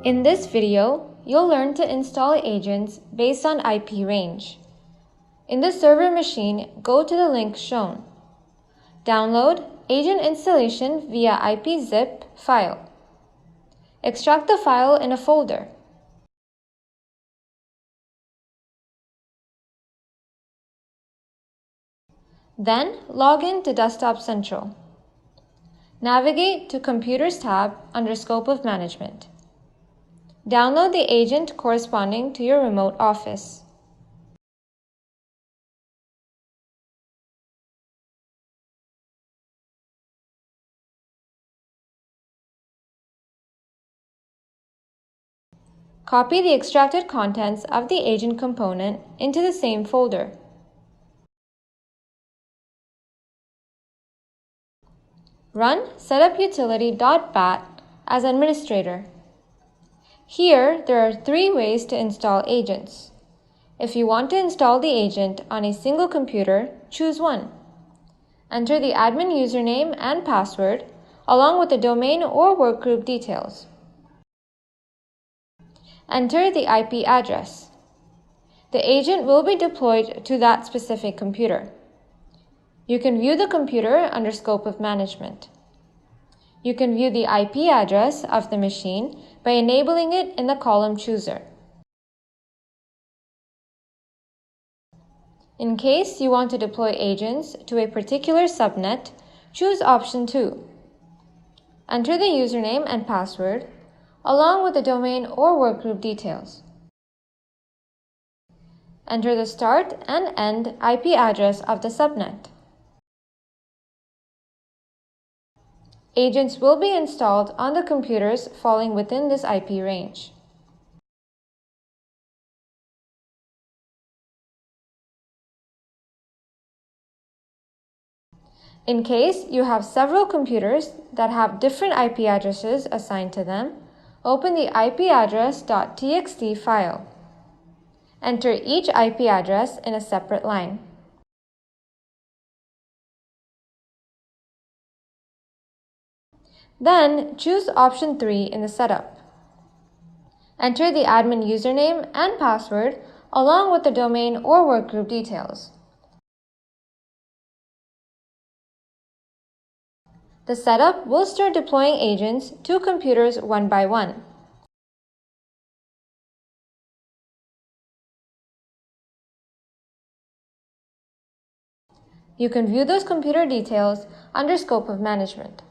In this video, you'll learn to install agents based on IP range. In the server machine, go to the link shown. Download agent installation via IP-zip file. Extract the file in a folder. Then log in to Desktop Central. Navigate to Computers tab under Scope of Management. Download the agent corresponding to your remote office. Copy the extracted contents of the agent component into the same folder. Run setuputility.bat as administrator. Here, there are 3 ways to install agents. If you want to install the agent on a single computer, choose one. Enter the admin username and password, along with the domain or workgroup details. Enter the IP address. The agent will be deployed to that specific computer. You can view the computer under Scope of Management. You can view the IP address of the machine by enabling it in the column chooser. In case you want to deploy agents to a particular subnet, choose option 2. Enter the username and password, along with the domain or workgroup details. Enter the start and end IP address of the subnet. Agents will be installed on the computers falling within this IP range. In case you have several computers that have different IP addresses assigned to them, open the ipaddress.txt file. Enter each IP address in a separate line. Then choose option 3 in the setup. Enter the admin username and password along with the domain or workgroup details. The setup will start deploying agents to computers one by one. You can view those computer details under Scope of Management.